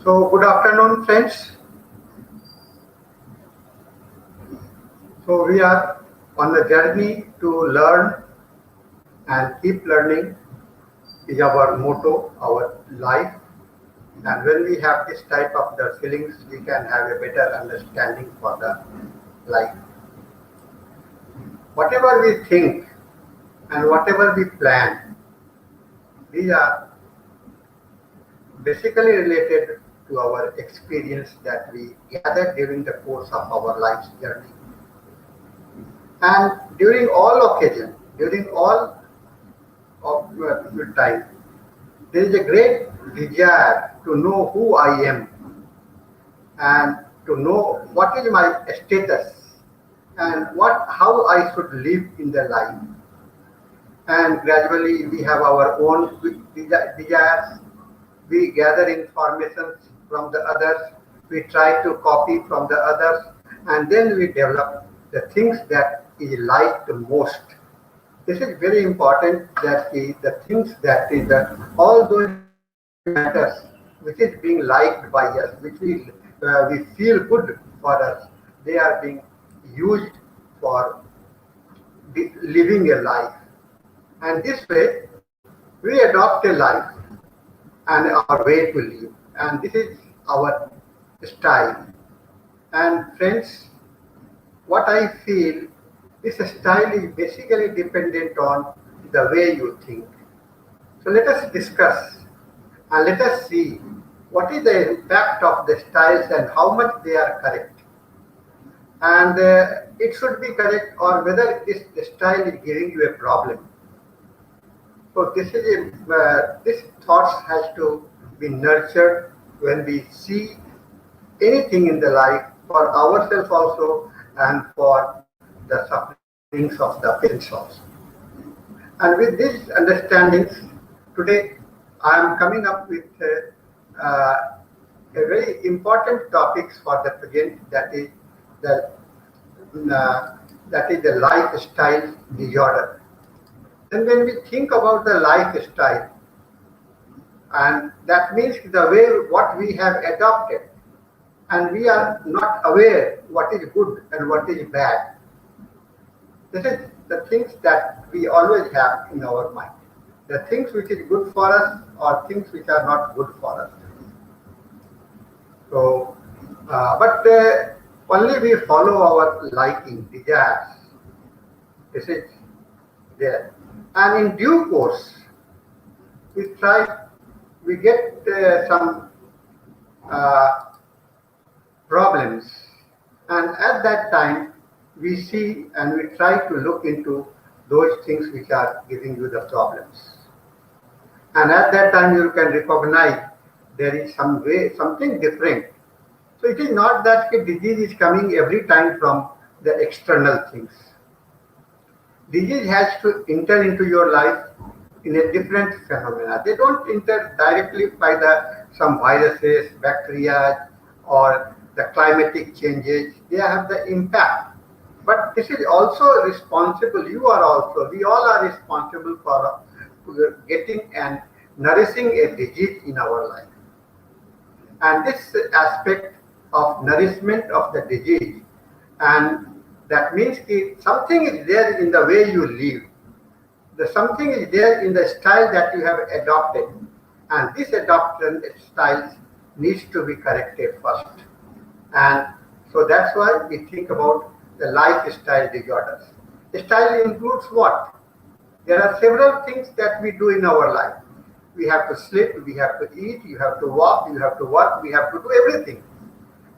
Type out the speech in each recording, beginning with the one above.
So, good afternoon, friends. So, we are on a journey to learn and keep learning is our motto, our life. And when we have this type of the feelings, we can have a better understanding for the life. Whatever we think and whatever we plan, these are basically related to our experience that we gather during the course of our life's journey. And during all occasion, during all of your time, there is a great desire to know who I am and to know what is my status and how I should live in the life. And gradually we have our own desires. We gather information from the others. We try to copy from the others, and then we develop the things that is liked the most. This is very important that the things that is all those matters which is being liked by us, which we feel good for us, they are being used for living a life. And this way, we adopt a life and our way to live. And this is our style. And friends, what I feel, this style is basically dependent on the way you think. So let us discuss and let us see what is the impact of the styles and how much they are correct. And it should be correct or whether this style is giving you a problem. So this thoughts has to be nurtured when we see anything in the life for ourselves also and for the sufferings of the patients also. And with these understandings, today I am coming up with a very important topics for the present, the that is the lifestyle disorder. And when we think about the lifestyle, and that means the way what we have adopted, and we are not aware what is good and what is bad. This is the things that we always have in our mind. The things which is good for us or things which are not good for us. So, but only we follow our liking, desires. This is there. And in due course, we get some problems. And at that time, we see and we try to look into those things which are giving you the problems. And at that time, you can recognize there is something different. So it is not that a disease is coming every time from the external things. Disease has to enter into your life in a different phenomena. They don't enter directly by some viruses, bacteria, or the climatic changes. They have the impact. But this is also responsible. We all are responsible for getting and nourishing a disease in our life. And this aspect of nourishment of the disease, and that means something is there in the way you live. Something is there in the style that you have adopted. And this adoption styles needs to be corrected first. And so that's why we think about the lifestyle disorders. Style includes what? There are several things that we do in our life. We have to sleep, we have to eat, you have to walk, you have to work, we have to do everything.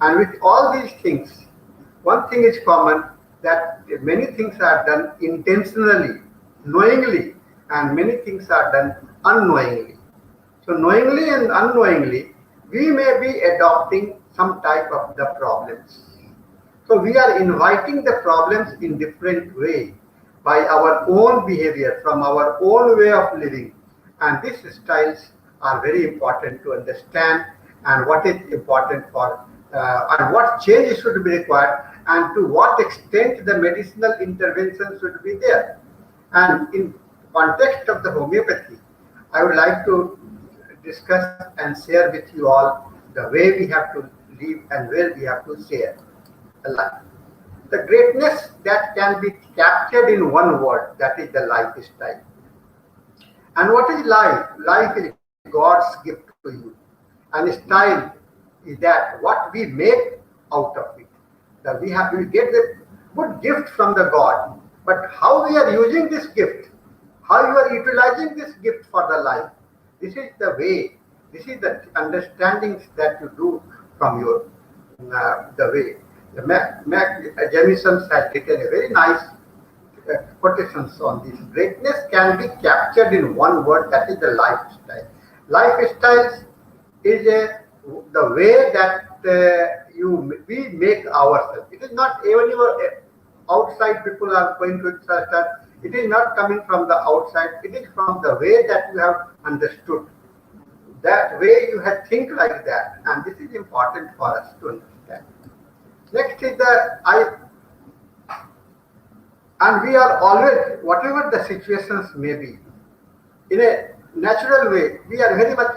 And with all these things, one thing is common, that many things are done intentionally, knowingly, and many things are done unknowingly. So knowingly and unknowingly, we may be adopting some type of the problems. So we are inviting the problems in different way by our own behavior, from our own way of living. And these styles are very important to understand, and what is important for and what change should be required, and to what extent the medicinal intervention should be there. And in context of the homeopathy, I would like to discuss and share with you all the way we have to live and where we have to share a life. The greatness that can be captured in one word, that is the lifestyle. And what is life? Life is God's gift to you. And style is that what we make out of it. That we get the good gift from the God. But how we are using this gift, how you are utilizing this gift for the life, this is the way, this is the understandings that you do from your the way. Jamison has written a very nice quotations on this. Greatness can be captured in one word, that is the lifestyle. Lifestyle is the way that we make ourselves. It is not even your outside people are going to trust us. It is not coming from the outside. It is from the way that you have understood. That way you have think like that, and this is important for us to understand. Next is and we are always, whatever the situations may be, in a natural way, we are very much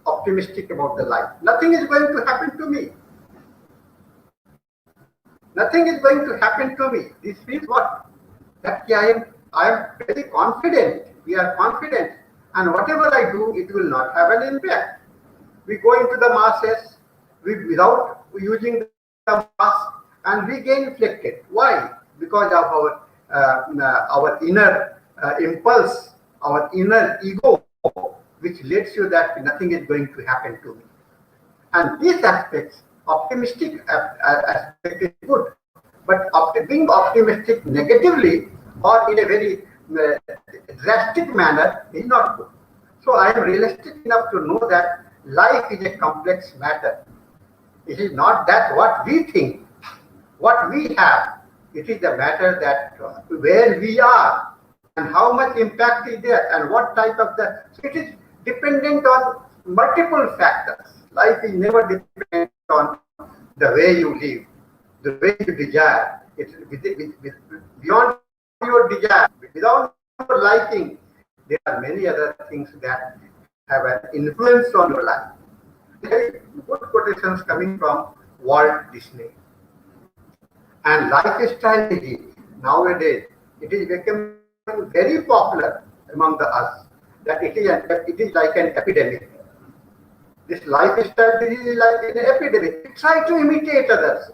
optimistic about the life. Nothing is going to happen to me. Nothing is going to happen to me. This means what? That I am very confident. We are confident, and whatever I do, it will not have an impact. We go into the masses without using the mask, and we get inflicted. Why? Because of our inner impulse, our inner ego, which lets you that nothing is going to happen to me. And these aspects, optimistic aspect is good, but being optimistic negatively or in a very drastic manner is not good. So I am realistic enough to know that life is a complex matter. It is not that what we think, what we have. It is the matter that where we are and how much impact is there and what type of the. So it is dependent on multiple factors. Life is never dependent on the way you live, the way you desire. It's beyond your desire, without your liking. There are many other things that have an influence on your life. Very good quotations coming from Walt Disney. And lifestyle disease, nowadays, it is becoming very popular among us, that it is like an epidemic. This lifestyle disease is like an epidemic. We try to imitate others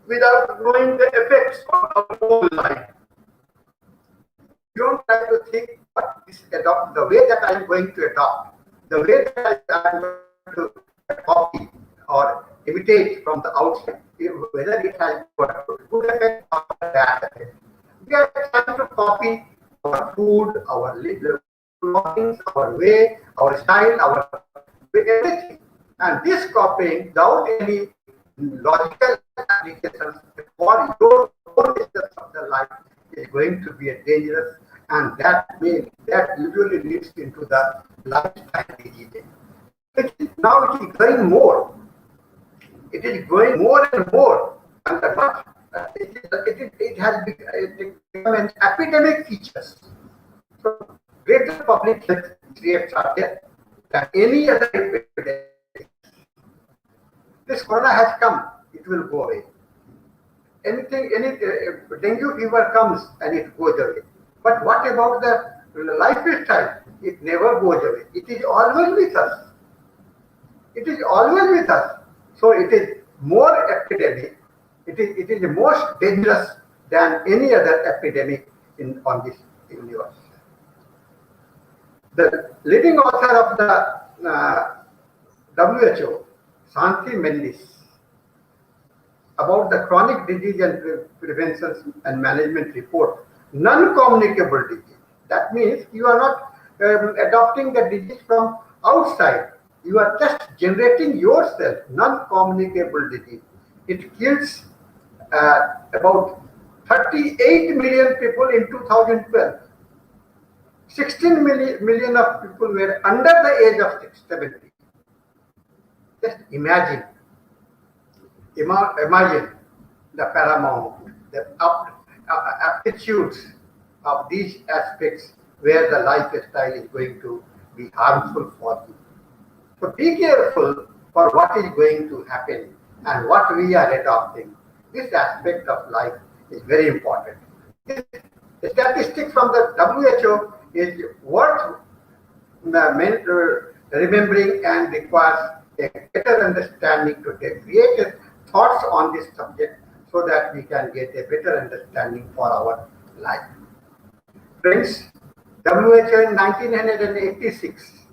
without knowing the effects of our own life. You don't try to think what is adopt, the way that I am going to adopt, the way that I am going to copy or imitate from the outside, whether it has good effect or bad effect. We are trying to copy our food, our clothing, our way, our style, our everything. And this copying without any logical applications for your own business of the life is going to be a dangerous, and that usually leads into the lifestyle disease. Now it is growing more. It is growing more and more, and it has become an epidemic feature. So greater public health threats are there than any other epidemic. This corona has come, it will go away. Any dengue fever comes and it goes away. But what about the lifestyle? It never goes away. It is always with us. It is always with us. So it is more epidemic. It is the most dangerous than any other epidemic on this universe. The leading author of the WHO, Santi Mendis, about the chronic disease and prevention and management report, non-communicable disease. That means you are not adopting the disease from outside. You are just generating yourself, non-communicable disease. It kills about 38 million people in 2012. 16 million of people were under the age of 70. Just imagine the paramount, the aptitudes of these aspects where the lifestyle is going to be harmful for you. So be careful for what is going to happen and what we are adopting. This aspect of life is very important. This statistic from the WHO is worth remembering and requires a better understanding to create thoughts on this subject so that we can get a better understanding for our life. Friends, WHO in 1986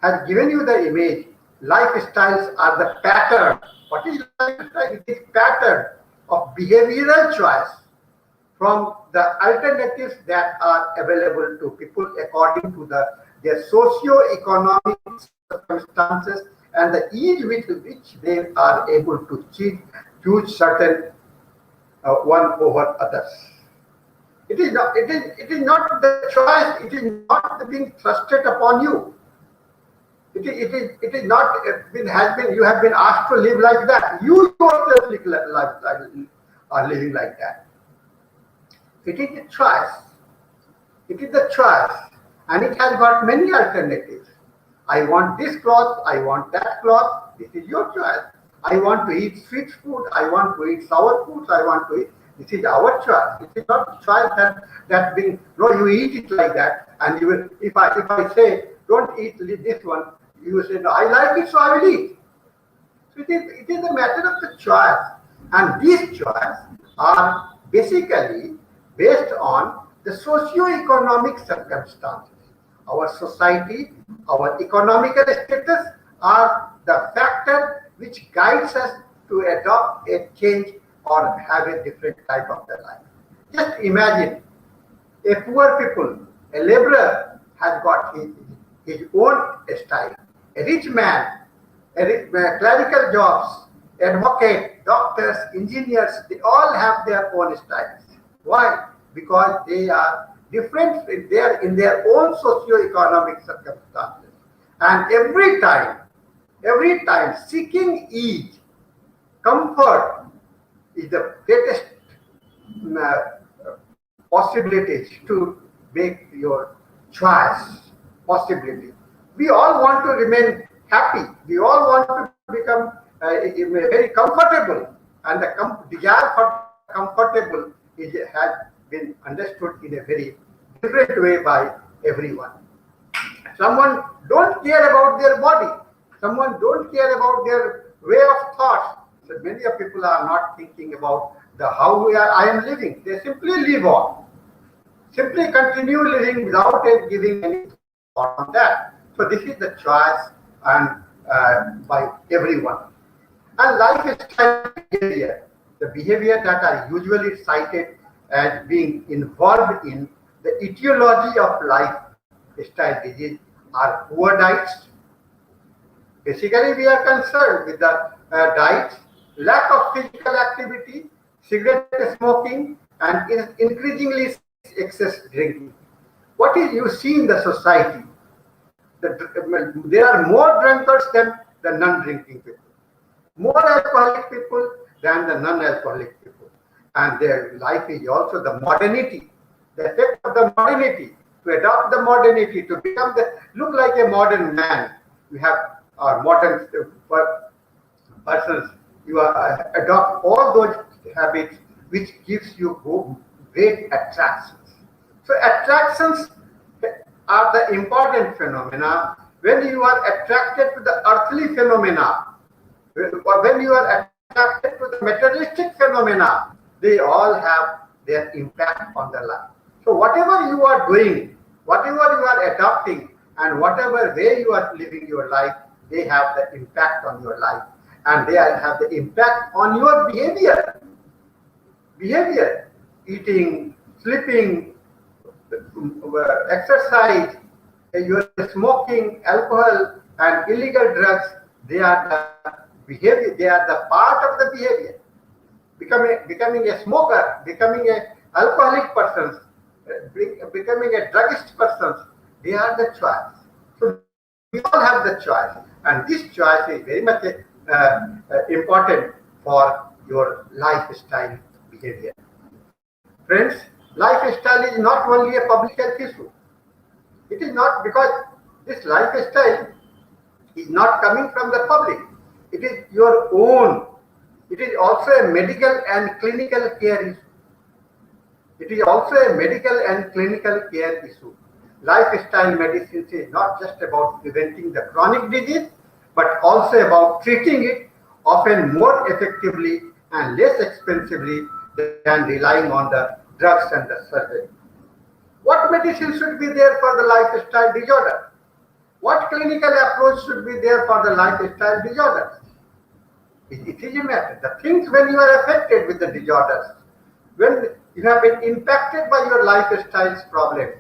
has given you the image. Lifestyles are the pattern. What is lifestyle? It is pattern of behavioral choice from the alternatives that are available to people according to their socio-economic circumstances and the ease with which they are able to choose certain one over others. It is not the choice. It is not being thrusted upon you. It is not you have been asked to live like that. You yourself are living like that. It is a choice. It is the choice, and it has got many alternatives. I want this cloth, I want that cloth. This is your choice. I want to eat sweet food, I want to eat sour foods, I want to eat. This is our choice. It is not a choice that being no, you eat it like that, and you will. If I say don't eat this one, you will say no, I like it, so I will eat. So it is a matter of the choice, and these choices are basically based on the socio-economic circumstances. Our society, our economical status are the factor which guides us to adopt a change or have a different type of their life. Just imagine a poor people, a laborer has got his own style. A rich man, clerical jobs, advocate, doctors, engineers, they all have their own styles. Why? Because they are different in their own socio-economic circumstances. And every time seeking ease, comfort is the greatest possibilities to make your choice possibility. We all want to remain happy. We all want to become very comfortable, and the desire for comfortable has been understood in a very different way by everyone. Someone don't care about their body. Someone don't care about their way of thoughts. So many of people are not thinking about how I am living. They simply live on. Simply continue living without giving any thought on that. So this is the choice and by everyone. And lifestyle behavior, the behavior that are usually cited as being involved in the etiology of lifestyle disease are poor diets. Basically, we are concerned with the diets, lack of physical activity, cigarette smoking, and increasingly excess drinking. What is you see in the society? There are more drunkards than the non-drinking people, more alcoholic people than the non-alcoholic people. And their life is also the modernity, the effect of the modernity, to adopt the modernity, to become look like a modern man. We have our modern persons. You adopt all those habits which gives you great attractions. So attractions are the important phenomena. When you are attracted to the earthly phenomena, when you are attracted to the materialistic phenomena, they all have their impact on the life. So whatever you are doing, whatever you are adopting, and whatever way you are living your life, they have the impact on your life, and they have the impact on your behavior. Behavior, eating, sleeping, exercise, your smoking, alcohol, and illegal drugs, they are the behavior, they are the part of the behavior. Becoming a smoker, becoming an alcoholic person, becoming a druggist person, they are the choice. So we all have the choice, and this choice is very much important for your lifestyle behavior. Friends, lifestyle is not only a public health issue. It is not, because this lifestyle is not coming from the public. It is your own. It is also a medical and clinical care issue. It is also a medical and clinical care issue. Lifestyle medicine is not just about preventing the chronic disease, but also about treating it often more effectively and less expensively than relying on the drugs and the surgery. What medicine should be there for the lifestyle disorder? What clinical approach should be there for the lifestyle disorders? It is a matter. The things when you are affected with the disorders, when you have been impacted by your lifestyle's problem,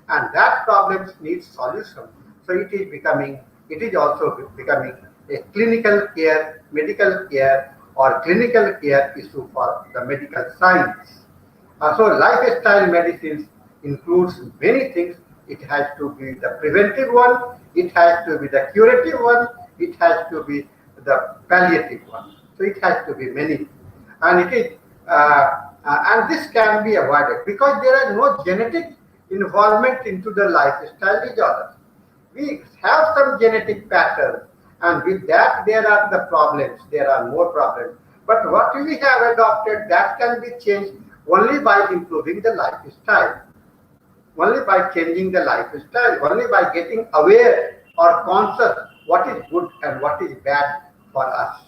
and that problem needs solution. So it is also becoming a clinical care, medical care, or clinical care issue for the medical science. So lifestyle medicines includes many things. It has to be the preventive one, it has to be the curative one, it has to be the palliative one. So it has to be many, and it is, and this can be avoided because there are no genetic involvement into the lifestyle disorders. We have some genetic patterns, and with that there are the problems. There are more problems. But what we have adopted that can be changed only by improving the lifestyle, only by changing the lifestyle, only by getting aware or conscious what is good and what is bad for us.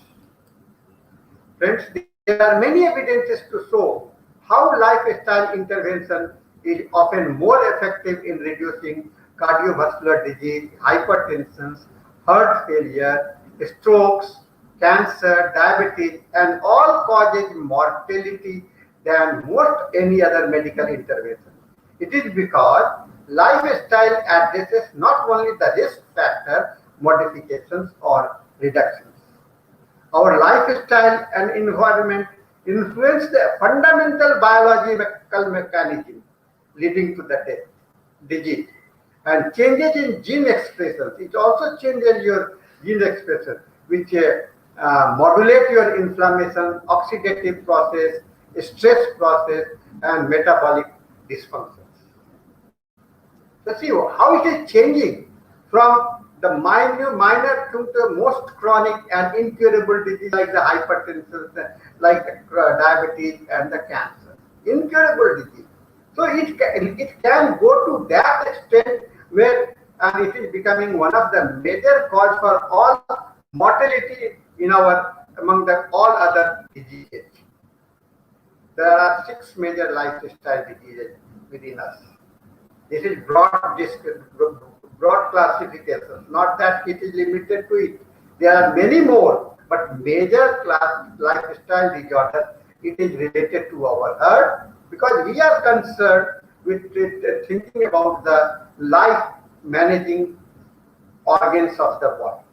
Friends, there are many evidences to show how lifestyle intervention is often more effective in reducing cardiovascular disease, hypertension, heart failure, strokes, cancer, diabetes, and all causes mortality than most any other medical intervention. It is because lifestyle addresses not only the risk factor modifications or reductions. Our lifestyle and environment influence the fundamental biological mechanism leading to the death, disease. And changes in gene expressions, it also changes your gene expression, which modulate your inflammation, oxidative process, stress process, and metabolic dysfunctions. So see how it is changing from the minor to the most chronic and incurable disease like the hypertension, like the diabetes and the cancer. Incurable disease. So it can go to that extent where and it is becoming one of the major cause for all mortality in our among the all other diseases. There are 6 major lifestyle diseases within us. This is broad classification, not that it is limited to it. There are many more, but major lifestyle disorders, it is related to our heart because we are concerned with thinking about the life managing organs of the body.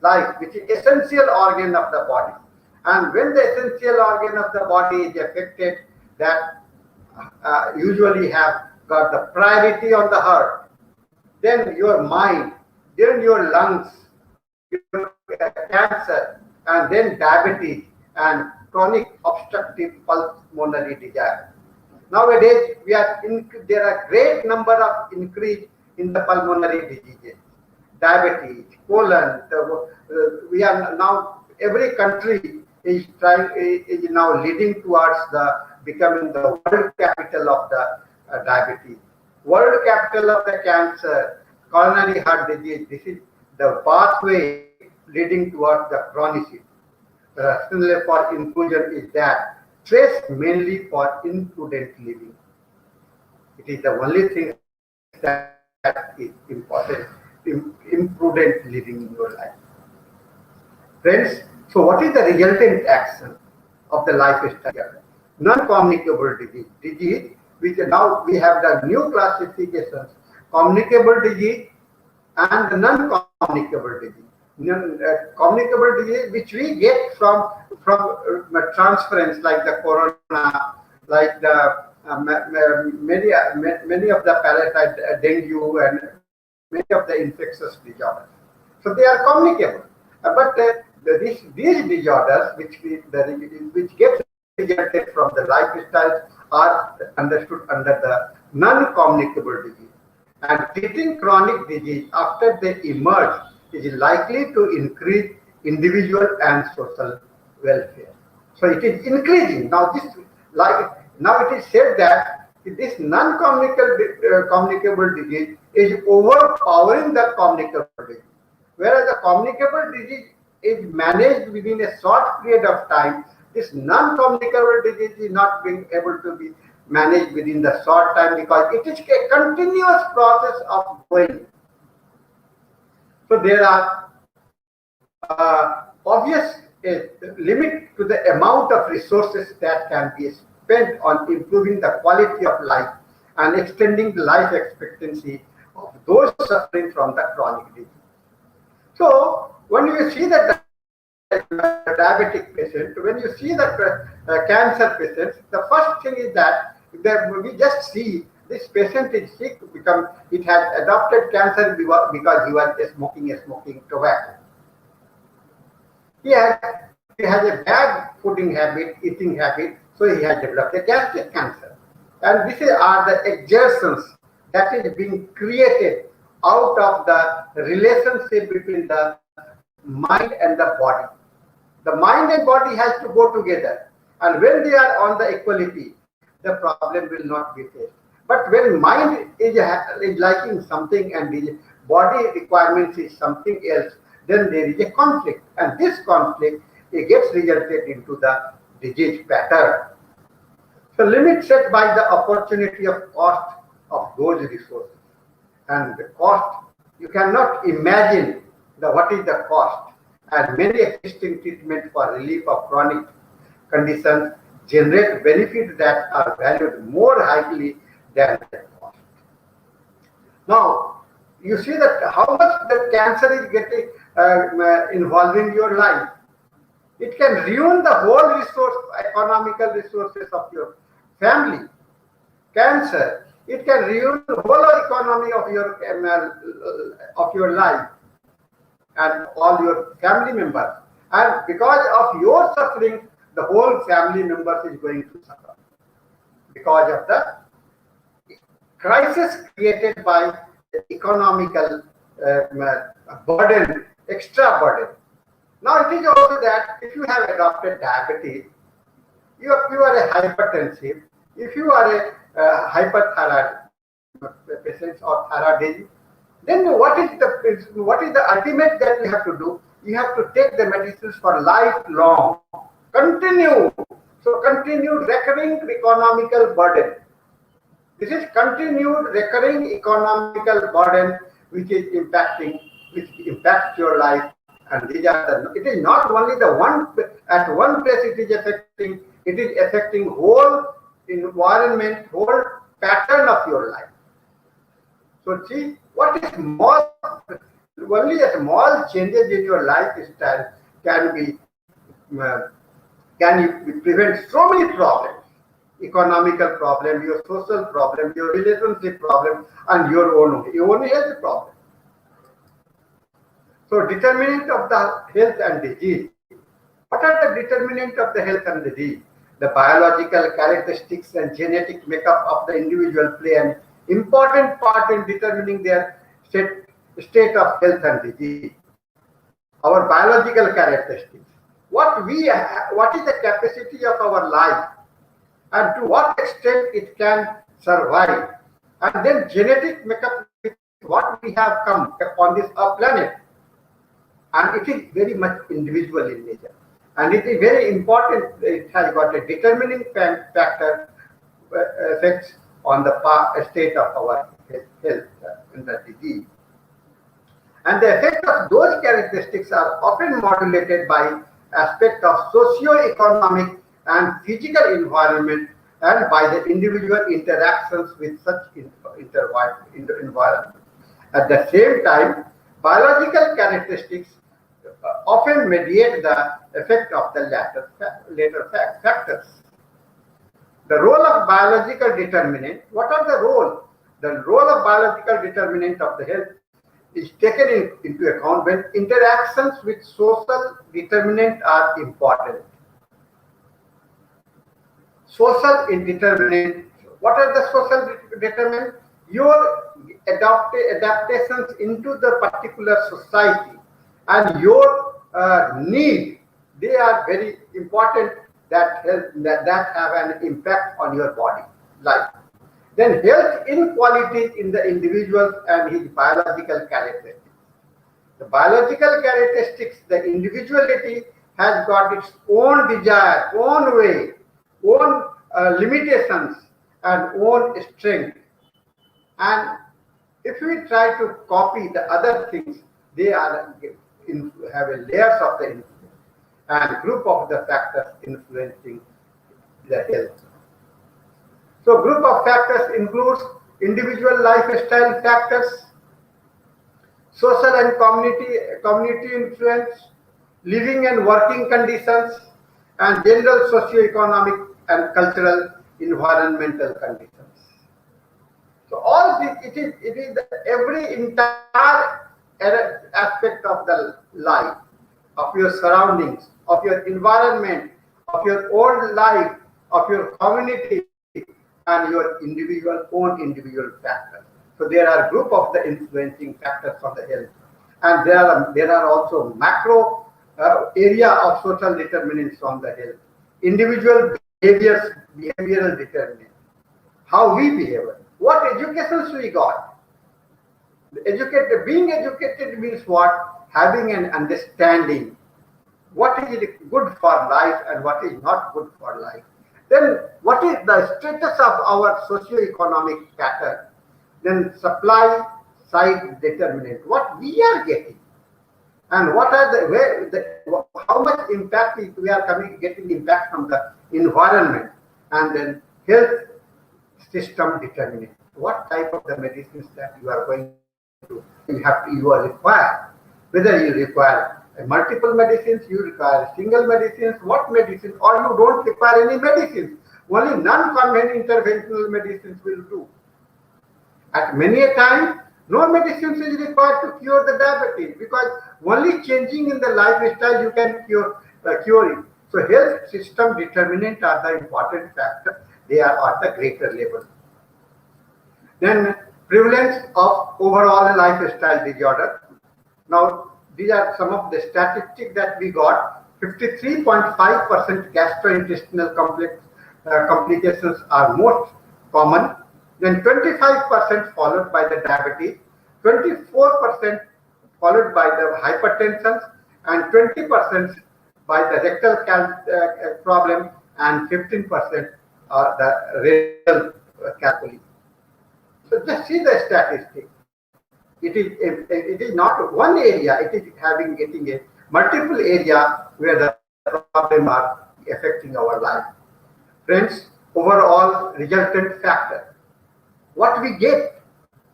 Life, which is essential organ of the body. And when the essential organ of the body is affected, that usually have got the priority on the heart, then your mind, then your lungs, your cancer, and then diabetes and chronic obstructive pulmonary disease. Nowadays, there are great number of increase in the pulmonary diseases, diabetes, colon. We are now every country is now leading towards the becoming the world capital of the diabetes, world capital of the cancer, coronary heart disease. This is the pathway leading towards the chronicity. The rationale for inclusion is that stress mainly for imprudent living. It is the only thing that is important, imprudent living in your life. Friends, so what is the resultant action of the lifestyle? Non-communicable disease, which now we have the new classifications, communicable disease and the non-communicable disease. Communicable disease which we get from transference like the corona, like the many of the parasite dengue and many of the infectious disorders. So they are communicable, but these disorders which get resulted from the lifestyle are understood under the non-communicable disease. And treating chronic disease after they emerge is likely to increase individual and social welfare. So it is increasing. Now this, like now it is said that this communicable disease is overpowering the communicable disease. Whereas the communicable disease is managed within a short period of time, this non-communicable disease is not being able to be managed within the short time because it is a continuous process of growing. So there are obvious limit to the amount of resources that can be spent on improving the quality of life and extending the life expectancy of those suffering from the chronic disease. So when you see the diabetic patient, when you see the cancer patients, the first thing is that we just see this patient is sick because it has adopted cancer because he was smoking tobacco. He has a bad fooding habit, eating habit, so he has developed a gastric cancer. And these are the exertions that is being created out of the relationship between the mind and the body. The mind and body has to go together, and when they are on the equality, the problem will not be faced. But when mind is liking something and the body requirements is something else, then there is a conflict, and this conflict it gets resulted into the disease pattern. So limit set by the opportunity of cost of those resources, and the cost you cannot imagine what is the cost, and many existing treatments for relief of chronic conditions generate benefits that are valued more highly than their cost. Now, you see that how much the cancer is getting involving your life. It can ruin the whole economical resources of your family. Cancer, it can ruin the whole economy of your life and all your family members. And because of your suffering, the whole family members is going to suffer because of the crisis created by the economical burden, extra burden. Now it is also that if you have adopted diabetes, you are a hypertensive, if you are a hyperthyroid patient or thyroid disease, then what is the ultimate that you have to do? You have to take the medicines for lifelong, continue. So continued recurring economical burden. This is continued recurring economical burden which impacts your life. And these are it is not only the one at one place it is affecting whole environment, whole pattern of your life. So see, what is only a small changes in your lifestyle can prevent so many problems, economical problem, your social problem, your relationship problem, and your own health problem. So determinant of the health and disease. What are the determinant of the health and disease? The biological characteristics and genetic makeup of the individual play an important part in determining their state of health and disease. Our biological characteristics. What is the capacity of our life and to what extent it can survive. And then genetic makeup is what we have come on this planet. And it is very much individual in nature. And it is very important, it has got a determining factor effects on the state of our health and the disease. And the effect of those characteristics are often modulated by aspect of socio-economic and physical environment and by the individual interactions with such environment. At the same time, biological characteristics often mediate the effect of the later factors. The role of biological determinant, what are the role? The role of biological determinant of the health is taken into account when interactions with social determinant are important. Social determinant, what are the social determinants? Your adaptations into the particular society and your need. They are very important that have an impact on your body life. Then health inequalities in the individual and his biological characteristics. The biological characteristics, the individuality has got its own desire, own way, own limitations, and own strength. And if we try to copy the other things, they are have a layers of the influence and group of the factors influencing the health. So group of factors includes individual lifestyle factors, social and community influence, living and working conditions, and general socio-economic and cultural environmental conditions. So all this, it is every entire aspect of the life, of your surroundings, of your environment, of your own life, of your community, and your own individual factors. So there are group of the influencing factors of the health, and there are also macro area of social determinants on the health. Individual behavioral determinants, how we behave, what educations we got. Being educated means what? Having an understanding what is good for life and what is not good for life. Then what is the status of our socio-economic pattern? Then supply side determinant, what we are getting, and what are how much impact we are getting impact from the environment, and then health system determinant, what type of the medicines that you are going to you are required, whether you require multiple medicines, you require single medicines, what medicine, or you don't require any medicines, only non-conventional interventional medicines will do. At many a time, no medicines is required to cure the diabetes, because only changing in the lifestyle you can cure it. So health system determinant are the important factor. They are at the greater level. Then prevalence of overall lifestyle disorder. Now these are some of the statistics that we got. 53.5% gastrointestinal complications are most common. Then 25% followed by the diabetes, 24% followed by the hypertension, and 20% by the rectal problem, and 15% are the renal calculi. So just see the statistic. It is not one area, it is getting a multiple area where the problem are affecting our life. Friends, overall resultant factor, what we get,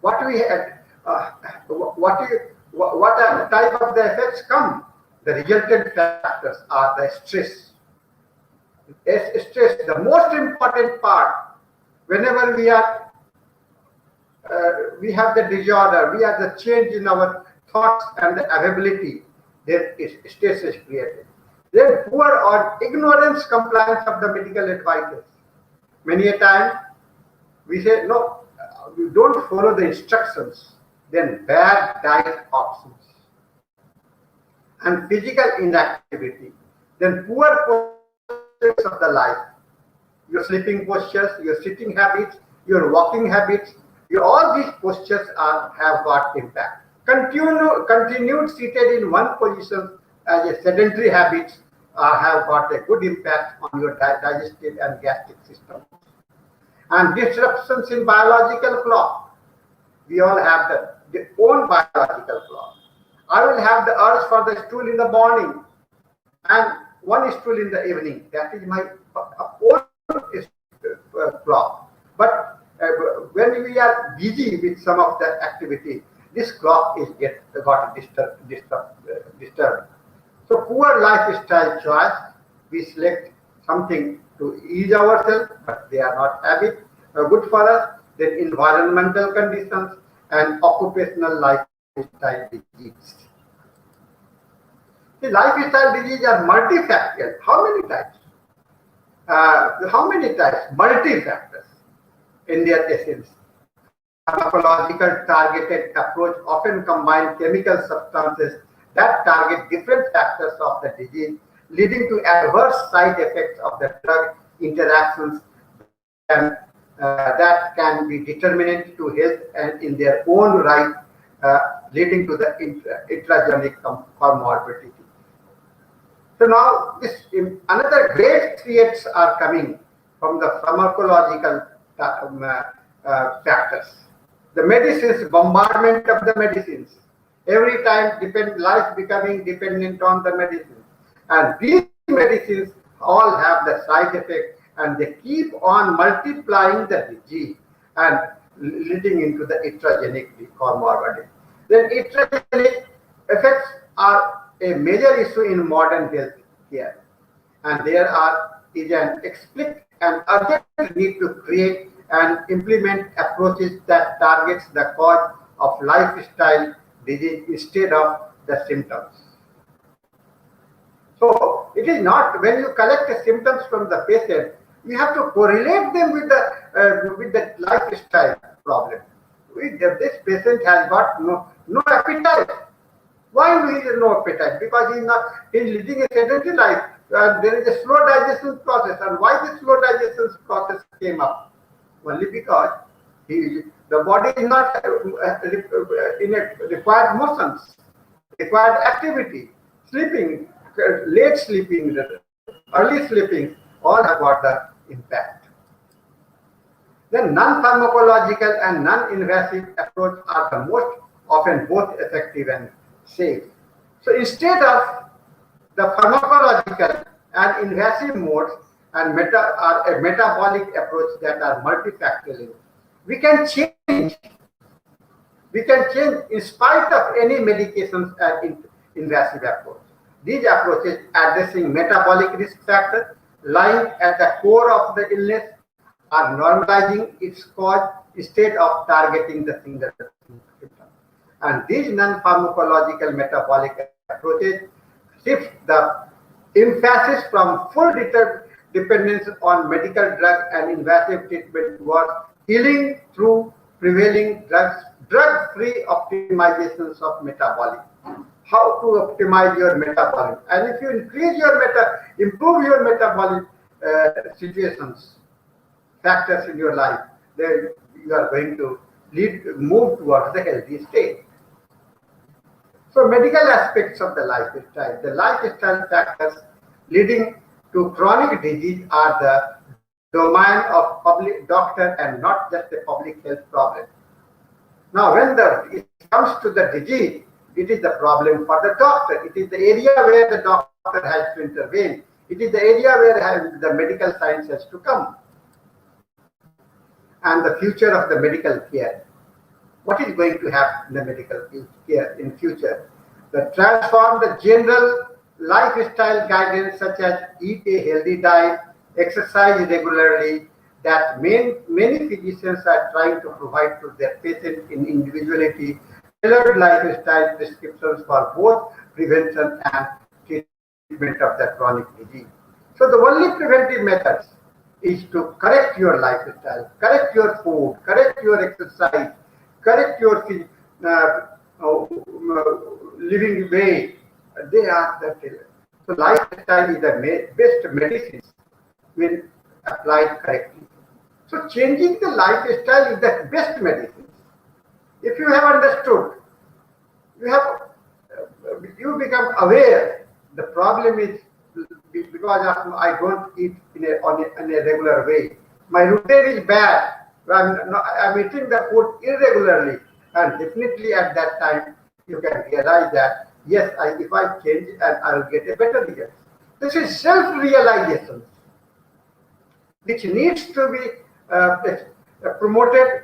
what we had, what are the type of the effects come. The resultant factors are the stress. Stress, the most important part. Whenever we have the disorder, we have the change in our thoughts and the availability, then stress is created. Then poor or ignorance compliance of the medical advices. Many a time we say, no, we don't follow the instructions, then bad diet options. And physical inactivity, then poor postures of the life. Your sleeping postures, your sitting habits, your walking habits, all these postures have got impact. Continued seated in one position as a sedentary habits have got a good impact on your digestive and gastric system. And disruptions in biological clock. We all have their own biological clock. I will have the urge for the stool in the morning and one stool in the evening. That is my own clock. But when we are busy with some of the activity, this clock is got disturbed. So poor lifestyle choice, we select something to ease ourselves, but they are not good for us. Then environmental conditions and occupational lifestyle disease. The lifestyle diseases are multifactorial. How many types? Multi-factors in their essence. Pharmacological targeted approach often combine chemical substances that target different factors of the disease, leading to adverse side effects of the drug interactions that can be determinant to health and in their own right, leading to the intragenic comorbidity. So now another great threats are coming from the pharmacological factors. The medicines, bombardment of the medicines. Every time life becoming dependent on the medicines. And these medicines all have the side effect and they keep on multiplying the disease and leading into the iatrogenic comorbidity. Then iatrogenic effects are a major issue in modern health care, and is an explicit and urgent need to create and implement approaches that targets the cause of lifestyle disease instead of the symptoms. So it is not when you collect the symptoms from the patient, you have to correlate them with the lifestyle problem. This patient has got no appetite. Why he has no appetite? Because he's leading a sedentary life. There is a slow digestion process. And why the slow digestion process came up? Only because the body is not in a required motions, required activity, sleeping, late sleeping, early sleeping, all have got the impact. Then non-pharmacological and non-invasive approach are the most often both effective and safe. So instead of the pharmacological and invasive modes and a metabolic approach that are multifactorial, we can change. We can change in spite of any medications and invasive approach. These approaches addressing metabolic risk factors lying at the core of the illness are normalizing its cause instead of targeting the single symptom. And these non-pharmacological metabolic approaches shift the emphasis from full dependence on medical drug and invasive treatment towards healing through prevailing drug-free optimizations of metabolism. How to optimize your metabolism, and if you improve your metabolic situations, factors in your life, then you are going to move towards the healthy state. So medical aspects of the lifestyle factors leading to chronic disease are the domain of public doctor and not just a public health problem. Now when it comes to the disease, it is the problem for the doctor. It is the area where the doctor has to intervene. It is the area where the medical science has to come. And the future of the medical care. What is going to happen in the medical care in future? The transform the general lifestyle guidance such as eat a healthy diet, exercise regularly, that many physicians are trying to provide to their patients in individuality, tailored lifestyle prescriptions for both prevention and treatment of the chronic disease. So the only preventive methods is to correct your lifestyle, correct your food, correct your exercise, correct your living way. They are the so lifestyle is the best medicine when applied correctly. So changing the lifestyle is the best medicine. If you have understood, you become aware. The problem is because I don't eat in a regular way. My routine is bad. I'm eating the food irregularly, and definitely at that time you can realize that yes, if I change, and I will get a better result. This is self-realization, which needs to be promoted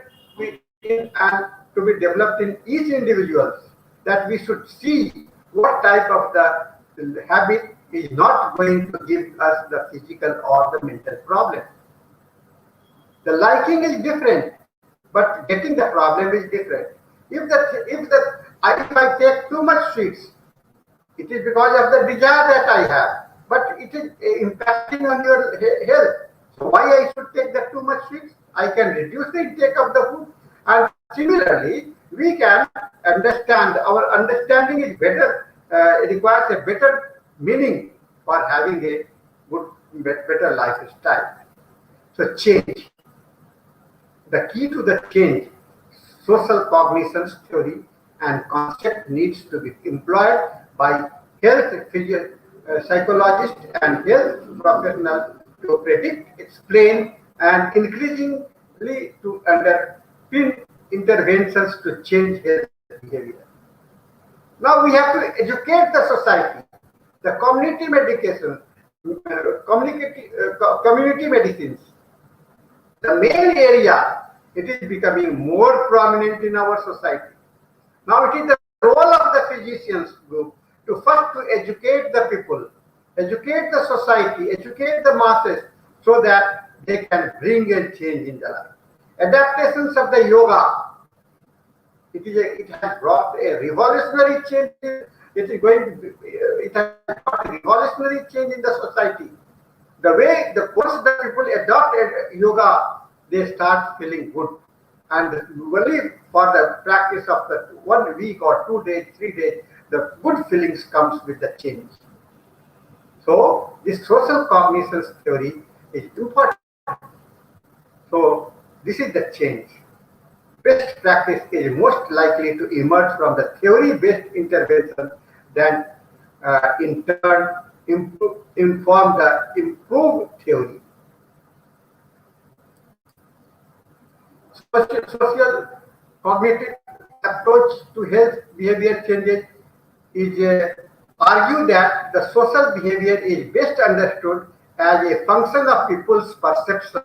and to be developed in each individual. That we should see what type of the habit is not going to give us the physical or the mental problem. The liking is different, but getting the problem is different. If I take too much sweets, it is because of the desire that I have, but it is impacting on your health. So why I should take the too much sweets? I can reduce the intake of the food. And similarly, we can understand, our understanding is better it requires a better meaning for having a good, better lifestyle. So change. The key to the change, social cognition theory and concept needs to be employed by psychologists and health professionals to predict, explain, and increasingly to underpin interventions to change health behavior. Now we have to educate the society. The community medication, community medicines, the main area, it is becoming more prominent in our society. Now it is the role of the physicians group to first to educate the people, educate the society, educate the masses so that they can bring a change in the life. Adaptations of the yoga, it has brought a revolutionary change. It is going to be, it has brought a revolutionary change in the society. The way once the people adopt yoga, they start feeling good, and only for the practice of the 1 week or 2 days, 3 days, the good feelings comes with the change. So this social cognition theory is important. So this is the change. Best practice is most likely to emerge from the theory-based intervention than in turn inform the improved theory. Social cognitive approach to health behavior changes is argue that the social behavior is best understood as a function of people's perception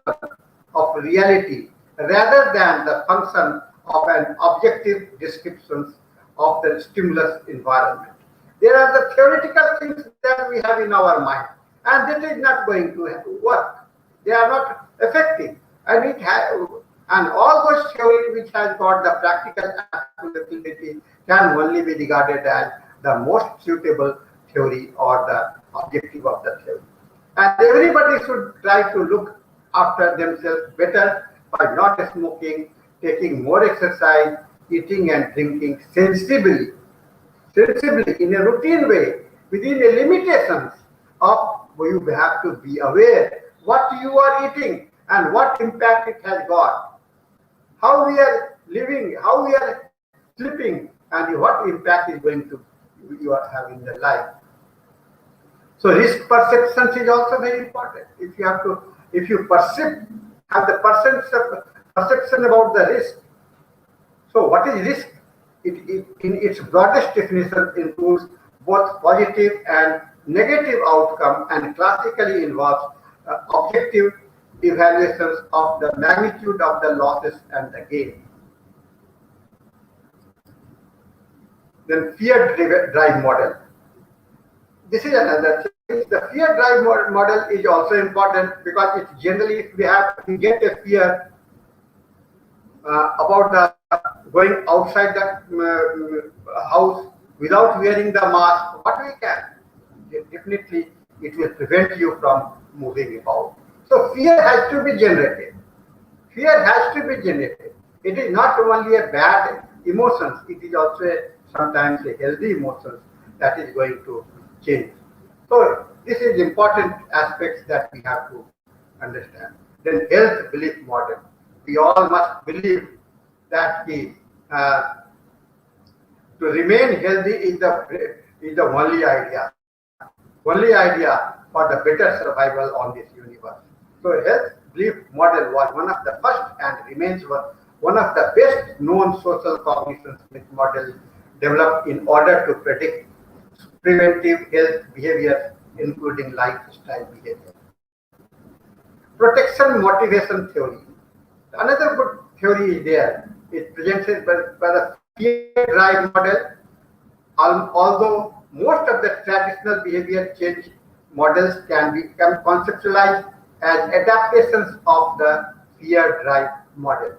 of reality rather than the function of an objective description of the stimulus environment. There are the theoretical things that we have in our mind, and that is not going to work. They are not effective, and all those theories which has got the practical applicability can only be regarded as the most suitable theory or the objective of the theory. And everybody should try to look after themselves better by not smoking, taking more exercise, eating and drinking sensibly in a routine way, within the limitations of you have to be aware what you are eating and what impact it has got, how we are living, how we are sleeping, and what impact is going to you are having the life. So risk perception is also very important. If you have the perception about the risk. So what is risk? It in its broadest definition includes both positive and negative outcome and classically involves objective evaluations of the magnitude of the losses and the gain. Then fear drive model. This is another thing. The fear drive model is also important because it's generally if we get a fear about the going outside the house without wearing the mask, what we can definitely it will prevent you from moving about. So fear has to be generated. Fear has to be generated. It is not only a bad emotions, it is also sometimes a healthy emotions that is going to change. So this is important aspects that we have to understand. Then health belief model. We all must believe that to remain healthy is the only idea for the better survival on this universe. So health belief model was one of the first and remains one of the best known social cognition models developed in order to predict preventive health behaviors, including lifestyle behavior. Protection motivation theory. Another good theory is there. It presented by the fear drive model. Although most of the traditional behavior change models can become conceptualized as adaptations of the fear drive model.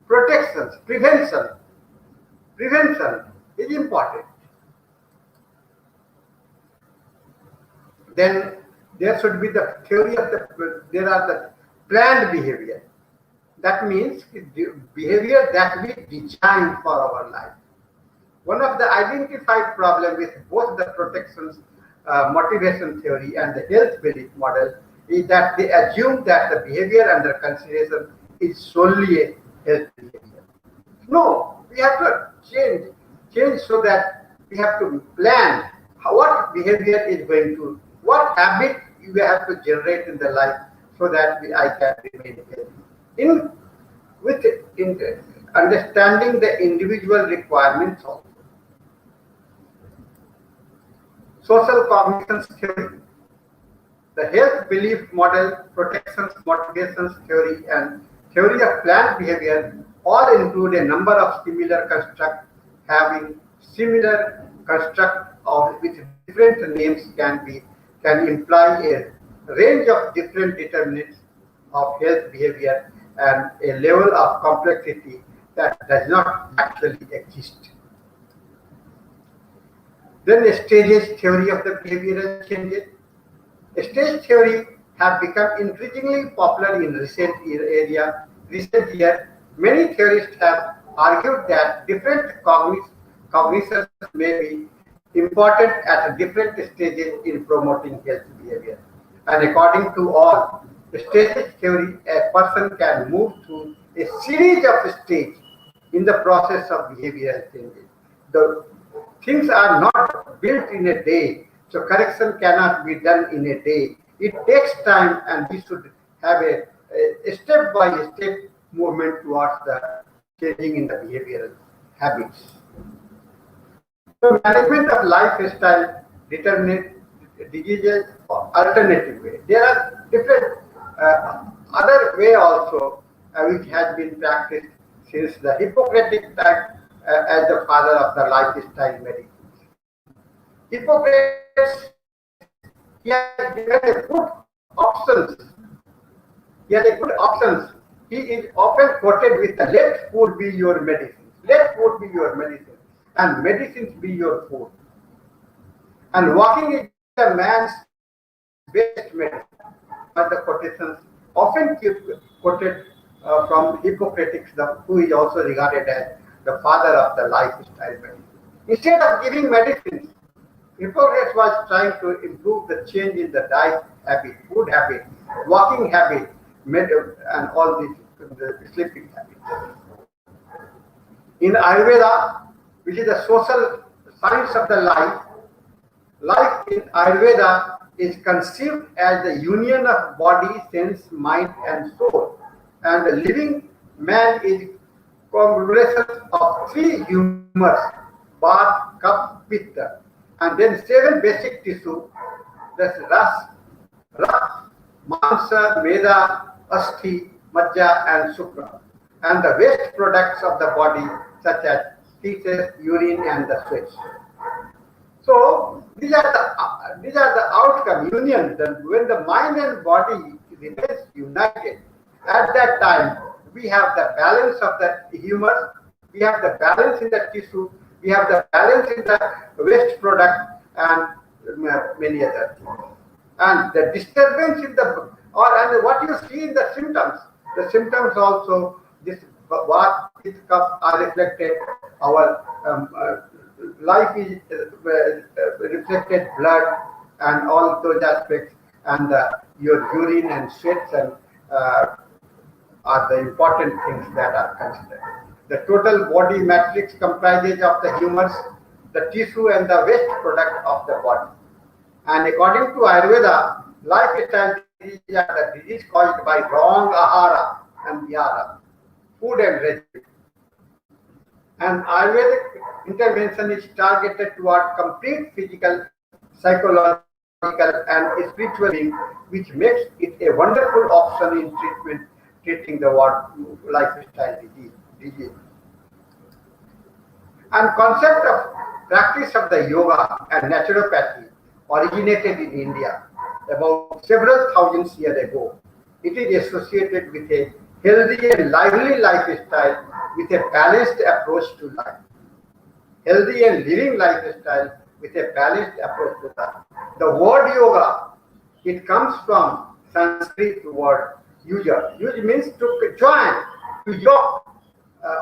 Prevention is important. Then there should be the theory of there are the planned behavior. That means behavior that we design for our life. One of the identified problems with both the protections motivation theory and the health belief model is that they assume that the behavior under consideration is solely a health behavior. No, we have to change so that we have to plan what behavior is going to, what habit you have to generate in the life so that I can remain healthy. In with in understanding the individual requirements of social cognitions theory, the health belief model, protections, motivations theory, and theory of planned behavior all include a number of similar constructs having similar construct of with different names can imply a range of different determinants of health behavior and a level of complexity that does not actually exist. Then the stages theory of the behavioral changes. Stage theory have become increasingly popular in recent years. Many theorists have argued that different cognitions may be important at different stages in promoting health behavior. And according to all stages theory, a person can move through a series of stages in the process of behavioral changes. The things are not built in a day, so correction cannot be done in a day. It takes time, and we should have a step by step movement towards the changing in the behavioral habits. So, management of lifestyle determinate diseases or alternative way. There are different other way also which has been practiced since the Hippocratic time as the father of the lifestyle medicine. Hippocrates, he has given a good options. He has a good options. He is often quoted with let food be your medicine. Let food be your medicine. And medicines be your food. And walking is a man's best medicine. But the quotations often quoted from Hippocrates, who is also regarded as the father of the lifestyle medicine. Instead of giving medicines, Hippocrates was trying to improve the change in the diet habit, food habit, walking habit, and all these sleeping habits. In Ayurveda, which is the social science of the life in Ayurveda is conceived as the union of body, sense, mind, and soul. And the living man is combination of three humors, Vata, Kapha, Pitta, and then seven basic tissue, that's Ras, Mansa, Meda, Asthi, Majja, and Shukra, and the waste products of the body such as feces, urine, and the sweat. So these are the outcome union. When the mind and body remains united, at that time we have the balance of the humors, we have the balance in the tissue, we have the balance in the waste product, and many other things. And the disturbance in the and what you see in the symptoms also this what is are reflected. Our life is reflected blood and all those aspects, and your urine and sweats and are the important things that are considered. The total body matrix comprises of the humors, the tissue, and the waste product of the body. And according to Ayurveda, lifestyle diseases are the disease caused by wrong ahara and vihara, food and residue. And Ayurvedic intervention is targeted toward complete physical, psychological, and spiritual being, which makes it a wonderful option in treating the lifestyle disease. And concept of practice of the yoga and naturopathy originated in India about several thousands years ago. It is associated with a healthy and lively lifestyle with a balanced approach to life. Healthy and living lifestyle with a balanced approach to life. The word yoga, it comes from Sanskrit word yuja. Yuj means to join, to yoke,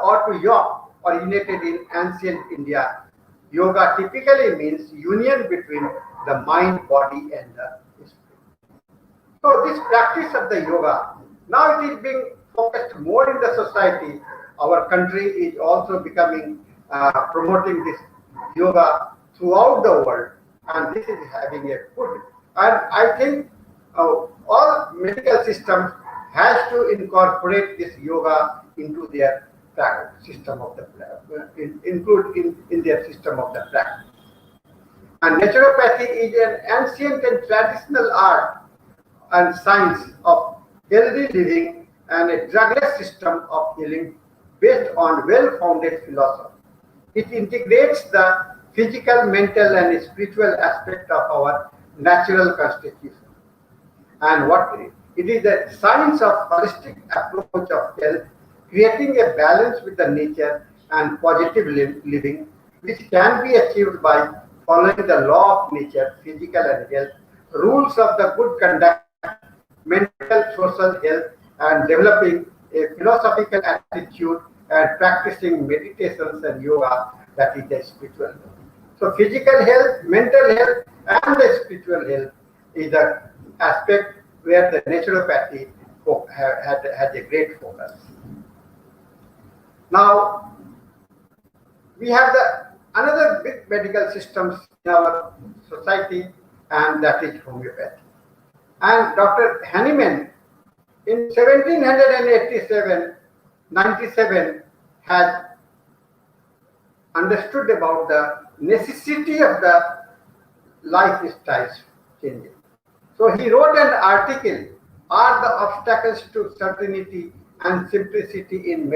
or to yoke, originated in ancient India Yoga typically means union between the mind, body, and the spirit. So this practice of the yoga, now it is being focused more in the society. Our country is also becoming promoting this yoga throughout the world, and this is having a good. And I think all medical systems has to incorporate this yoga into their system of the include in their system of the practice. And naturopathy is an ancient and traditional art and science of healthy living and a drugless system of healing based on well-founded philosophy. It integrates the physical, mental, and spiritual aspect of our natural constitution. And what it is a science of holistic approach of health, creating a balance with the nature and positive living, which can be achieved by following the law of nature, physical and health, rules of the good conduct, mental, social health, and developing a philosophical attitude and practicing meditations and yoga that is the spiritual. So physical health, mental health, and the spiritual health is the aspect where the naturopathy had a great focus. Now we have the another big medical systems in our society, and that is homeopathy. And Dr. Hahnemann in 1787, 97 has understood about the necessity of the lifestyle changing. So he wrote an article, Are the Obstacles to Certainty and Simplicity in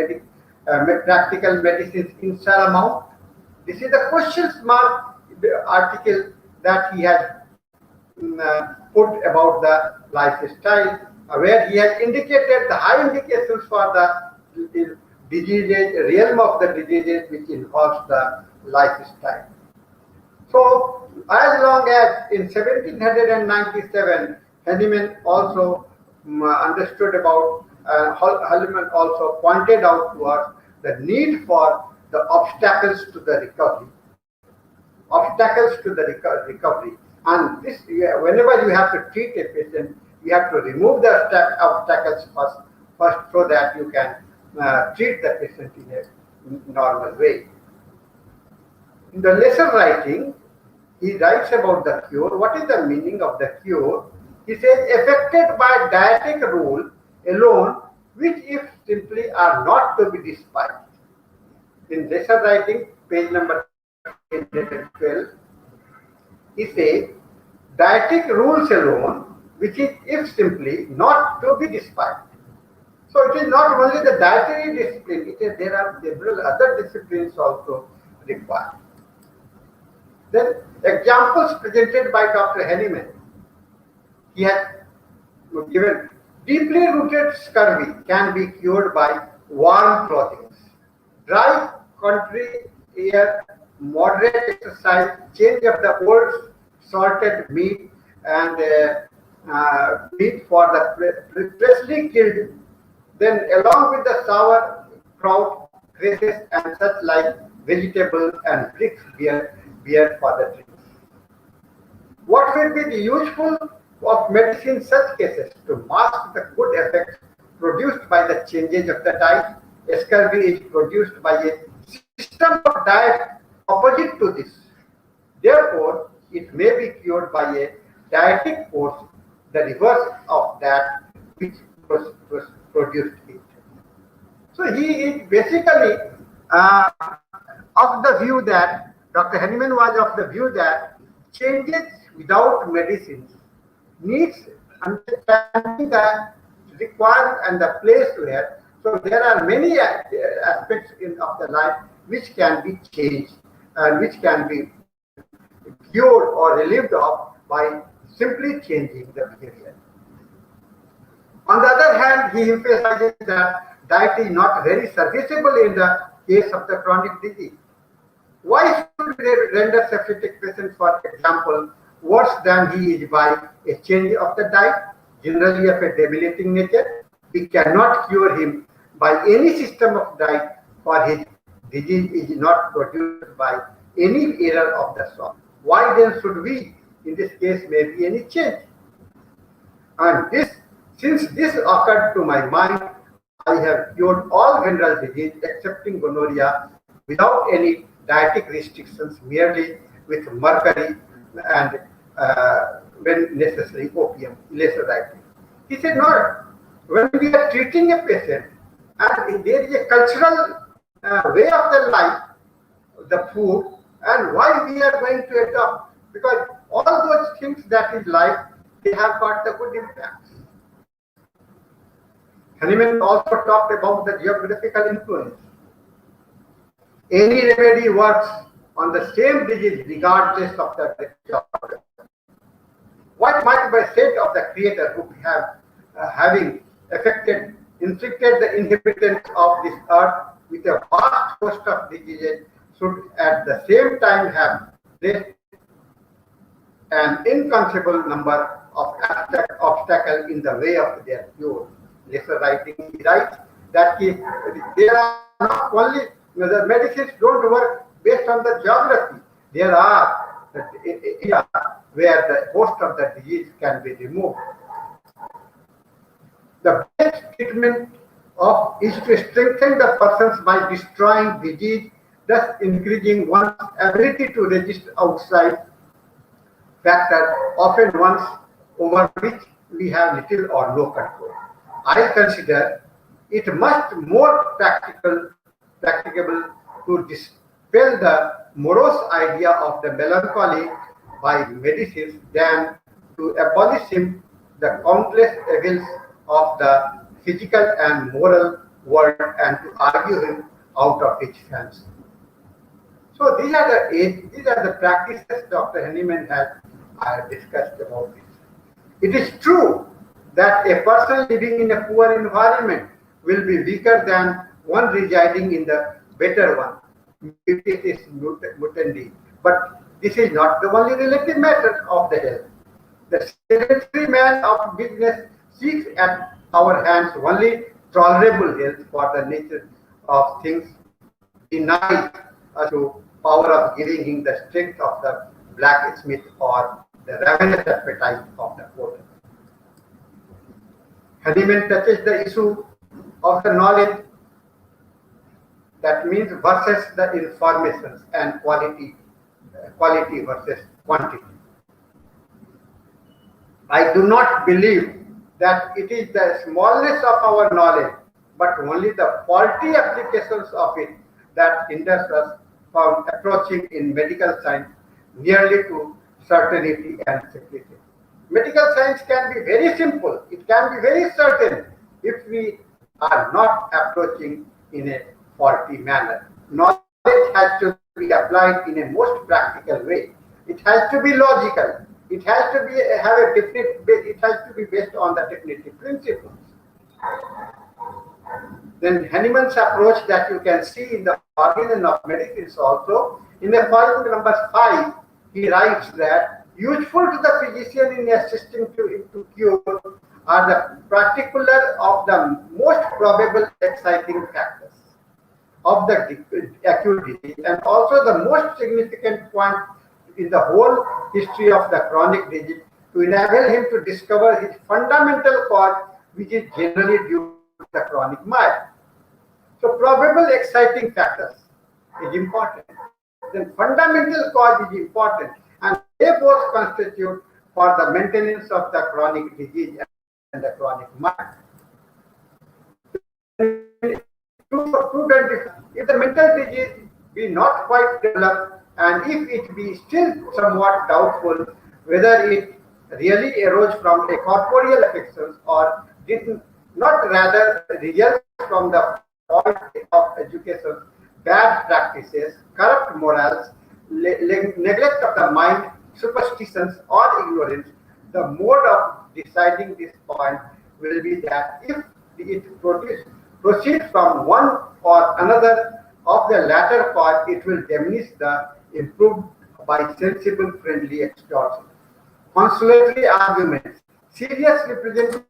Practical Medicines in Saramount? This is the question mark article that he has put about the lifestyle, where he has indicated the high indications for the diseases, realm of the diseases which involves the lifestyle. So, as long as in 1797, Hahnemann also understood about, Hahnemann also pointed out to us the need for the obstacles to the recovery. Obstacles to the recovery. And this, whenever you have to treat a patient, you have to remove the obstacles first so that you can treat the patient in a normal way. In the lesson writing, he writes about the cure. What is the meaning of the cure? He says, affected by dietetic rule alone, which if simply are not to be despised. In lesson writing, page number 12, he says, dietetic rules alone, which is if simply not to be despised. So it is not only the dietary discipline, there are several other disciplines also required. Then examples presented by Dr. Hahnemann. He has given deeply rooted scurvy can be cured by warm clothing, dry country air, moderate exercise, change of the old salted meat and meat for the freshly killed, then along with the sour kraut, cresses and such like vegetables and bricks beer for the drinks. What will be the useful of medicine in such cases? To mask the good effects produced by the changes of the diet. Scurvy is produced by a system of diet opposite to this. Therefore, it may be cured by a dietetic force, the reverse of that which produced it. So he is basically of the view that Dr. Hahnemann was of the view that changes without medicines needs understanding the required and the place where. So there are many aspects of the life which can be changed and which can be cured or relieved of by simply changing the behavior. On the other hand, he emphasizes that diet is not very serviceable in the case of the chronic disease. Why should we render septic patient, for example, worse than he is by a change of the diet, generally of a debilitating nature? We cannot cure him by any system of diet, for his disease is not produced by any error of the sort. Why then should we, in this case, maybe any change? And since this occurred to my mind, I have cured all venereal disease excepting gonorrhea without any dietic restrictions, merely with mercury and, when necessary, opium, lesser writing. He said, no, when we are treating a patient and there is a cultural way of the life, the food, and why we are going to adopt, because all those things that is life, they have got the good impacts. Hahnemann also talked about the geographical influence. Any remedy works on the same disease regardless of the geography. What might be said of the Creator who have having inflicted the inhabitants of this earth with a vast host of diseases should at the same time have placed an inconceivable number of obstacles in the way of their cure. Lesser writing, he writes that there are not only the medicines don't work based on the geography. There are areas where the host of the disease can be removed. The best treatment is to strengthen the persons by destroying disease, thus increasing one's ability to resist outside factor, often ones over which we have little or no control. I consider it much more practicable to dispel the morose idea of the melancholy by medicines than to abolish him the countless evils of the physical and moral world and to argue him out of its fancy. So these are the practices Dr. Henneman has discussed about this. It is true that a person living in a poor environment will be weaker than one residing in the better one. It is mutendi. But this is not the only relative matter of the health. The sedentary man of business seeks at our hands only tolerable health, for the nature of things denies us to power of giving him the strength of the blacksmith or the ravenous appetite of the potter. Hahnemann touches the issue of the knowledge, that means versus the informations, and quality versus quantity. I do not believe that it is the smallness of our knowledge, but only the faulty applications of it that hinders us from approaching in medical science nearly to certainty and simplicity. Medical science can be very simple, it can be very certain if we are not approaching in a faulty manner. Knowledge has to be applied in a most practical way. It has to be logical. It has to be have a definite. It has to be based on the definitive principles. Then Hahnemann's approach that you can see in the origin of medicines also. In the point number 5, he writes that useful to the physician in assisting to cure are the particular of the most probable exciting factors of the acute disease, and also the most significant point in the whole history of the chronic disease, to enable him to discover his fundamental cause, which is generally due to the chronic mile. So probable exciting factors is important. Then fundamental cause is important, and they both constitute for the maintenance of the chronic disease and the chronic mile. If the mental disease be not quite developed, and if it be still somewhat doubtful whether it really arose from a corporeal affections or did not rather result from the fault of education, bad practices, corrupt morals, neglect of the mind, superstitions, or ignorance, the mode of deciding this point will be that if it proceed from one or another of the latter cause, it will diminish the improved by sensible friendly extortion. Consolatory arguments, serious representation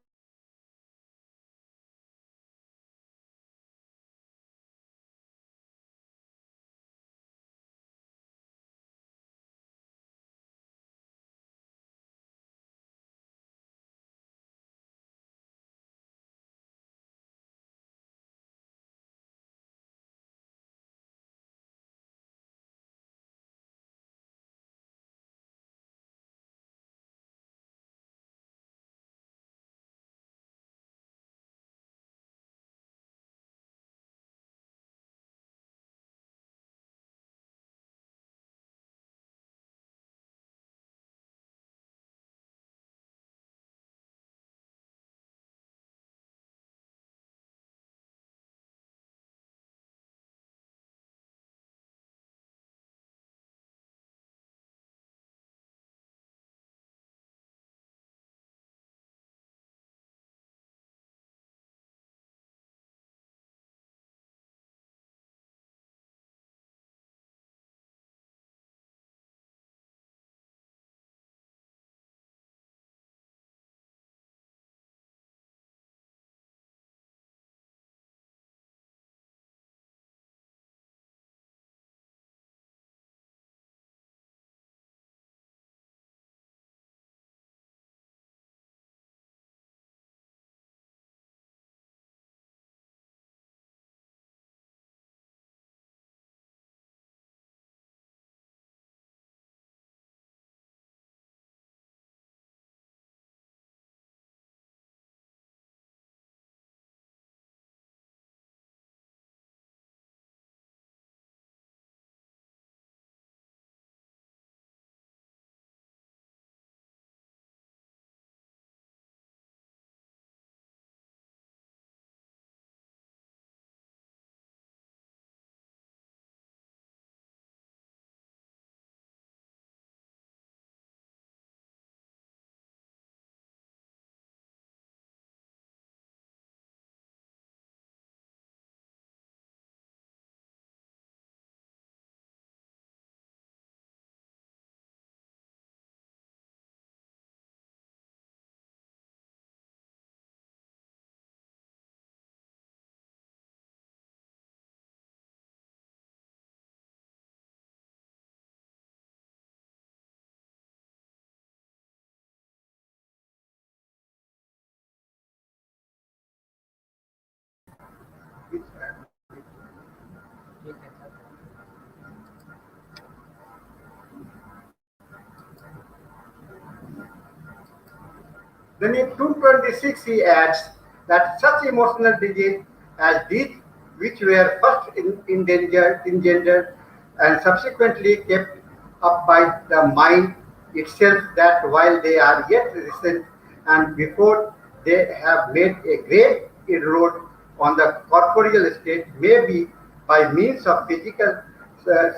Then in 226 he adds that such emotional disease as these which were first engendered and subsequently kept up by the mind itself, that while they are yet recent and before they have made a great inroad on the corporeal state, may be by means of physical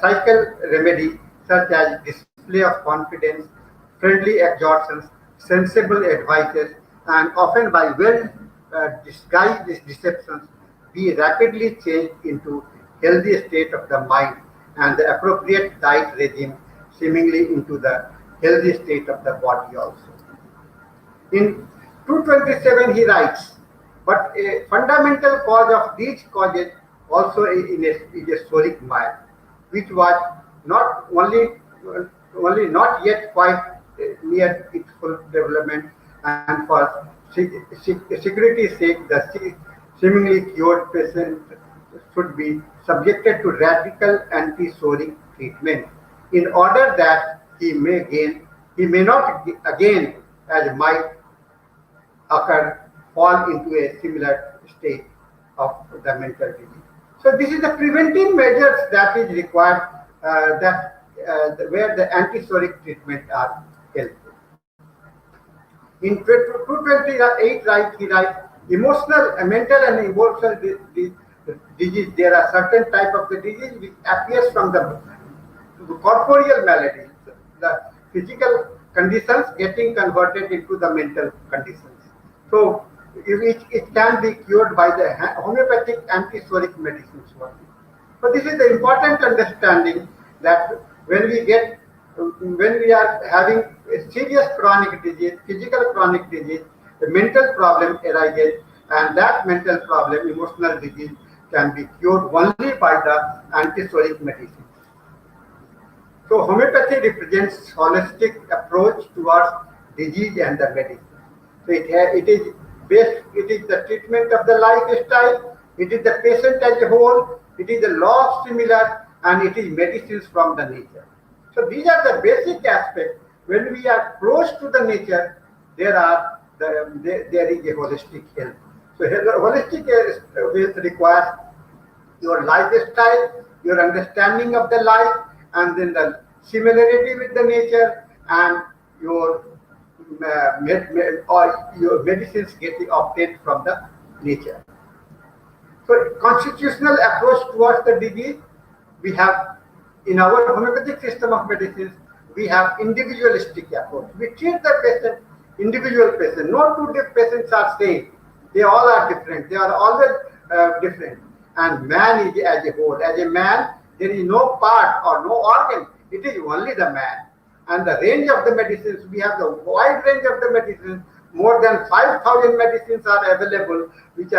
cycle remedy such as display of confidence, friendly exhortations, sensible advices, and often by well disguised deceptions, be rapidly changed into healthy state of the mind and the appropriate diet regime seemingly into the healthy state of the body also. In 227 he writes, but a fundamental cause of these causes also is a soric mind, which was not only not yet quite near its full development, and for security's sake, the seemingly cured patient should be subjected to radical anti-soric treatment in order that he may not again, as might occur, fall into a similar state of the mental disease. So this is the preventive measures that is required, where the antisoric treatment are helpful. In 228 he writes, emotional, mental and emotional disease, there are certain type of the disease which appears from the corporeal maladies, the physical conditions getting converted into the mental conditions. So it can be cured by the homeopathic antisoric medicines only. So this is the important understanding that when we are having a serious chronic disease, physical chronic disease, a mental problem arises, and that mental problem, emotional disease, can be cured only by the antisoric medicine. So homeopathy represents holistic approach towards disease and the medicine. So it is the treatment of the lifestyle, it is the patient as a whole, it is the law of similar, and it is medicines from the nature. So these are the basic aspects. When we are close to the nature, there is a holistic health. So holistic health requires your lifestyle, your understanding of the life, and then the similarity with the nature, and your or your medicines getting obtained from the nature. So constitutional approach towards the disease, we have in our homeopathic system of medicines, we have individualistic approach. We treat the patient, individual patient. No two patients are same. They all are different. They are always different. And man is as a whole. As a man, there is no part or no organ. It is only the man. And the range of the medicines, we have the wide range of the medicines. More than 5,000 medicines are available, which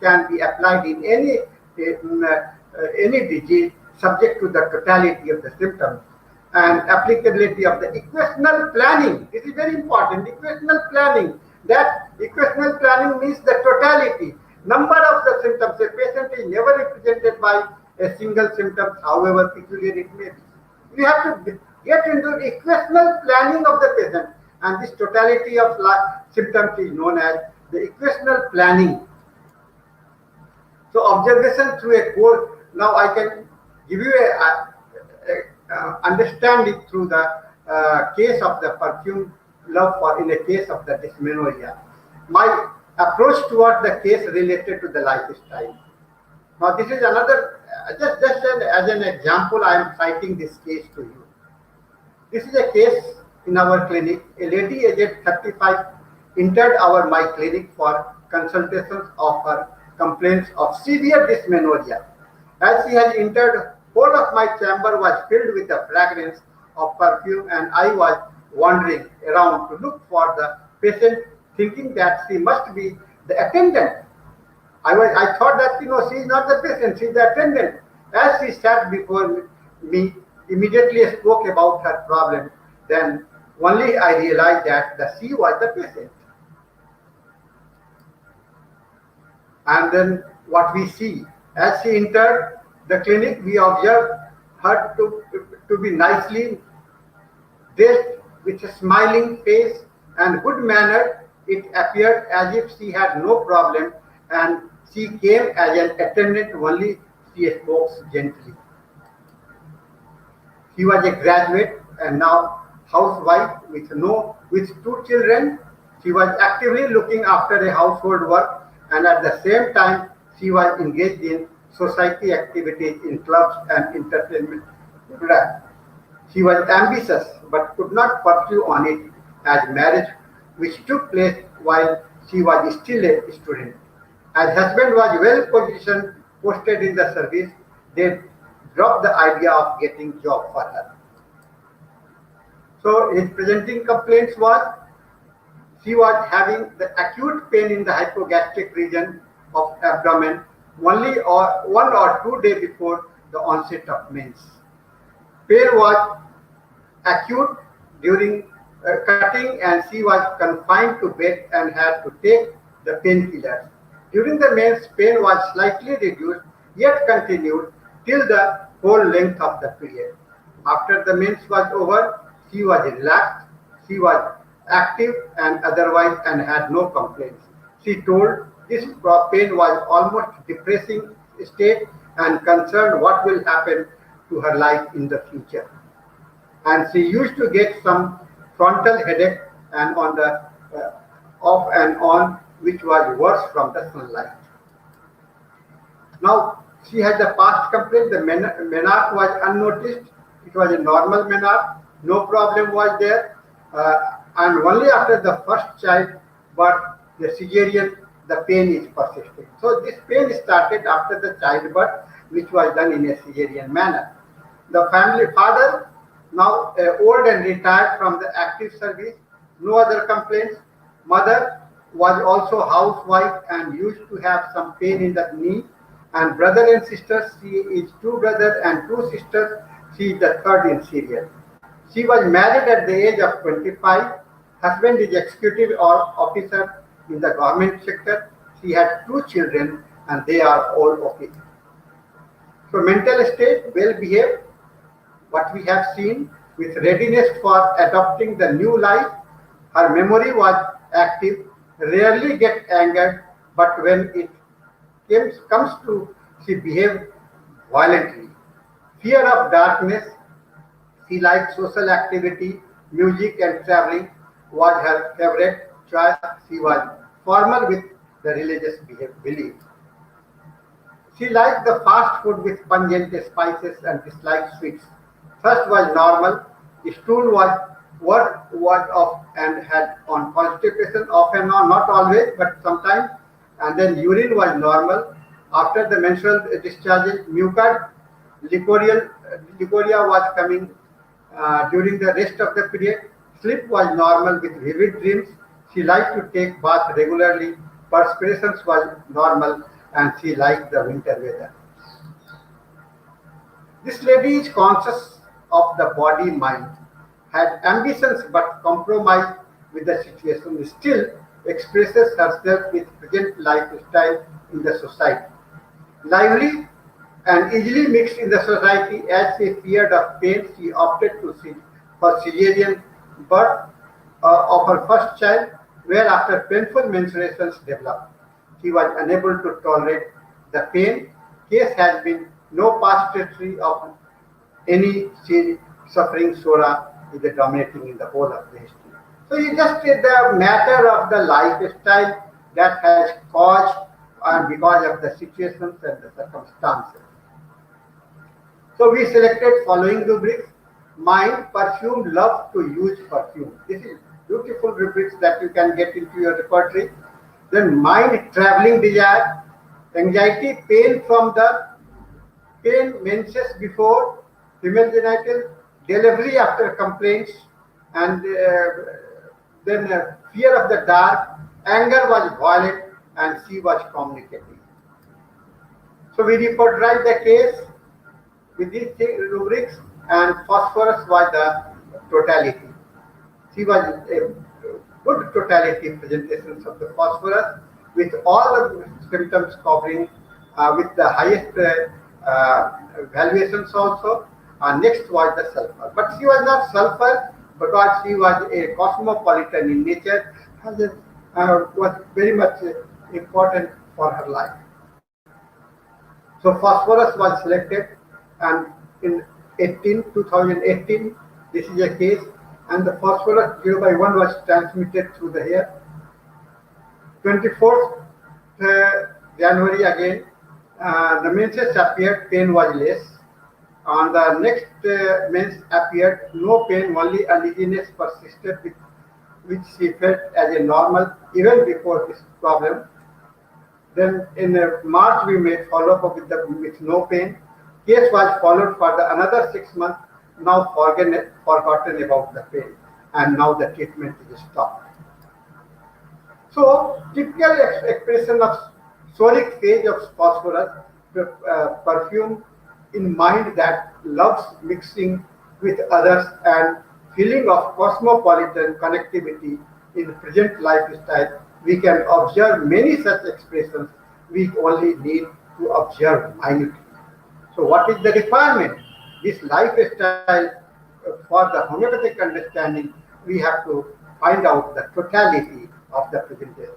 can be applied in any disease, subject to the totality of the symptoms and applicability of the equational planning. This is very important. Equational planning. That equational planning means the totality. Number of the symptoms. A patient is never represented by a single symptom, however peculiar it may be. We have to get into the equational planning of the patient, and this totality of symptoms is known as the equational planning. So observation through a course. Now I can give you understanding through the case of the perfume love, for in a case of the dysmenorrhea. My approach towards the case related to the lifestyle. Now this is another, just as an example, I am citing this case to you. This is a case in our clinic. A lady aged 35 entered my clinic for consultations of her complaints of severe dysmenorrhea. As she had entered, whole of my chamber was filled with the fragrance of perfume, and I was wandering around to look for the patient, thinking that she must be the attendant. I thought that she is not the patient, she is the attendant. As she sat before me, immediately spoke about her problem. Then only I realized that she was the patient. And then what we see, as she entered the clinic, we observed her to be nicely dressed, with a smiling face and good manner, It appeared as if she had no problem and she came as an attendant only. She spoke gently. She was a graduate and now housewife with two children. She was actively looking after a household work and at the same time she was engaged in society activities in clubs and entertainment programs. She was ambitious but could not pursue on it as marriage, which took place while she was still a student. As husband was well positioned, posted in the service, they dropped the idea of getting job for her. So his presenting complaints was she was having the acute pain in the hypogastric region of abdomen only or 1 or 2 days before the onset of mens. Pain was acute during cutting and she was confined to bed and had to take the painkillers. During the mens, pain was slightly reduced yet continued till the whole length of the period. After the mens was over, she was relaxed, she was active and otherwise and had no complaints. She told this pain was almost depressing state and concerned what will happen to her life in the future. And she used to get some frontal headache and on the off and on, which was worse from the sunlight. Now she had the past complaint. The menarche was unnoticed. It was a normal menarche. No problem was there. And only after the first child, but the cesarean, the pain is persisting. So this pain started after the childbirth, which was done in a cesarean manner. The family father, now old and retired from the active service, no other complaints. Mother was also housewife and used to have some pain in the knee. And brother and sisters, she is two brothers and two sisters. She is the third in serial. She was married at the age of 25. Husband is executive or officer in the government sector. She had two children and they are all okay. So mental state, well behaved, what we have seen with readiness for adopting the new life. Her memory was active, rarely get angered, but when it comes to, she behaved violently. Fear of darkness, she liked social activity, music and traveling was her favorite choice. She was formal with the religious belief. She liked the fast food with pungent spices and disliked sweets. Thirst was normal. Stool was off and had on constipation off and on, not always, but sometimes. And then urine was normal. After the menstrual discharge, mucus, licoria was coming during the rest of the period. Sleep was normal with vivid dreams. She liked to take bath regularly. Perspirations was normal and she liked the winter weather. This lady is conscious of the body mind, had ambitions but compromised with the situation, still expresses herself with present lifestyle in the society. Lively and easily mixed in the society as she feared of pain, she opted for cesarean birth of her first child, where after painful menstruations developed. She was unable to tolerate the pain. Case has been no past history of any suffering. Sora is the dominating in the whole of the history. So it's just the matter of the lifestyle that has caused and because of the situations and the circumstances. So we selected following rubrics. Mind, perfume, love to use perfume. This is beautiful rubrics that you can get into your repertory. Then mind, traveling desire, anxiety, pain from the pain menses before, female genital, delivery after complaints, and then fear of the dark, anger was violent, and she was communicating. So we reported the case with these rubrics, and phosphorus was the totality. She was a good totality presentations of the phosphorus with all the symptoms covering with the highest valuations also. Next was the sulfur. But she was not sulfur because she was a cosmopolitan in nature, has a was very much important for her life. So phosphorus was selected, and in 2018, this is a case, and the phosphorus 0 by 1 was transmitted through the hair. 24th January again, the menses appeared, pain was less. On the next mens appeared, no pain, only uneasiness persisted, which she felt as a normal even before this problem. Then in March we made follow-up with no pain. Case was followed for another 6 months. Now forgotten about the pain, and now the treatment is stopped. So typical expression of sonic phase of phosphorus perfume in mind that loves mixing with others and feeling of cosmopolitan connectivity in present lifestyle. We can observe many such expressions. We only need to observe minutely. So what is the requirement? This lifestyle for the homeopathic understanding, we have to find out the totality of the presentation.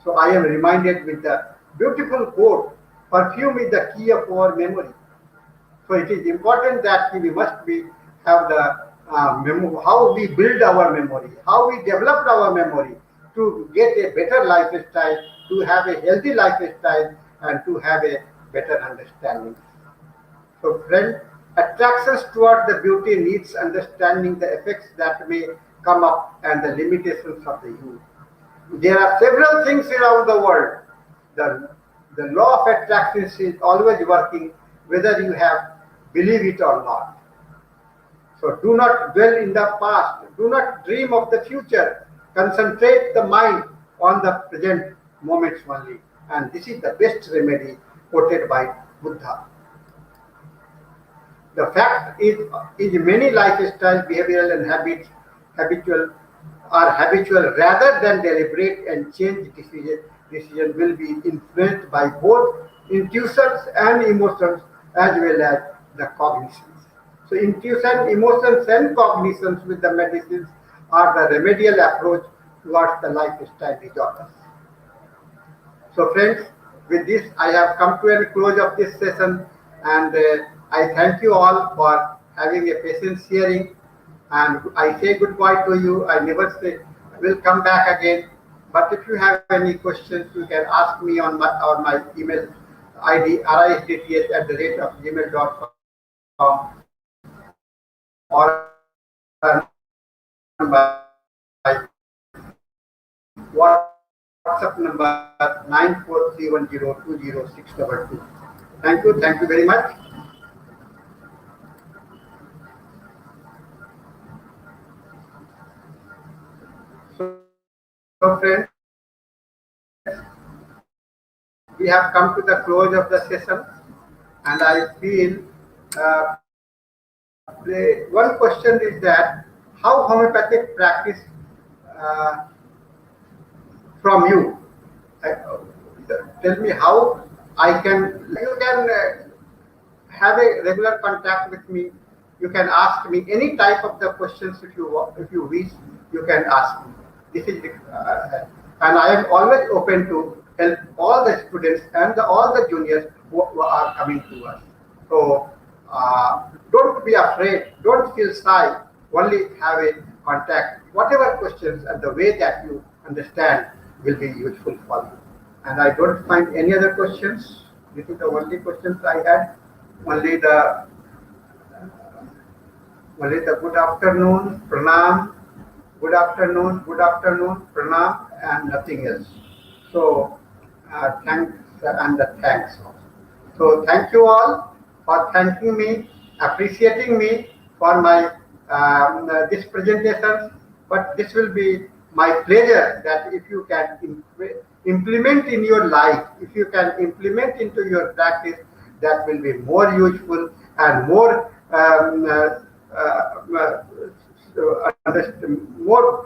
So I am reminded with the beautiful quote, perfume is the key of our memory. So it is important that we must have the how we build our memory, how we developed our memory to get a better lifestyle, to have a healthy lifestyle, and to have a better understanding. So, friend, attractions toward the beauty needs understanding the effects that may come up and the limitations of the youth. There are several things around the world. The law of attraction is always working, whether you have believe it or not. So do not dwell in the past. Do not dream of the future. Concentrate the mind on the present moments only. And this is the best remedy quoted by Buddha. The fact is many lifestyle, behavioral and habitual rather than deliberate, and change decision will be influenced by both intuitions and emotions as well as the cognitions. So intuition, emotions and cognitions with the medicines are the remedial approach towards the lifestyle disorders. So friends, with this I have come to a close of this session, and I thank you all for having a patient hearing, and I say goodbye to you. I never say I will come back again, but if you have any questions, you can ask me on my email ID risdts@gmail.com, or WhatsApp number 9431020622. Thank you very much. So friends, we have come to the close of the session, and I feel one question is that how homeopathic practice uh, from you. Tell me how I can. You can have a regular contact with me. You can ask me any type of the questions if you want, if you wish. You can ask me. This is and I am always open to help all the students and all the juniors who are coming to us. So don't be afraid. Don't feel shy. Only have a contact. Whatever questions and the way that you understand will be useful for you. And I don't find any other questions. This is the only questions I had. Only the good afternoon, pranam, good afternoon, pranam, and nothing else. So thanks and the thanks. So thank you all for thanking me, appreciating me for my this presentation. But this will be my pleasure that if you can implement in your life, if you can implement into your practice, that will be more useful and more more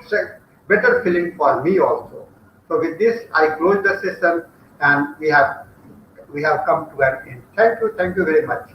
better feeling for me also. So with this, I close the session, and we have come to an end. Thank you very much.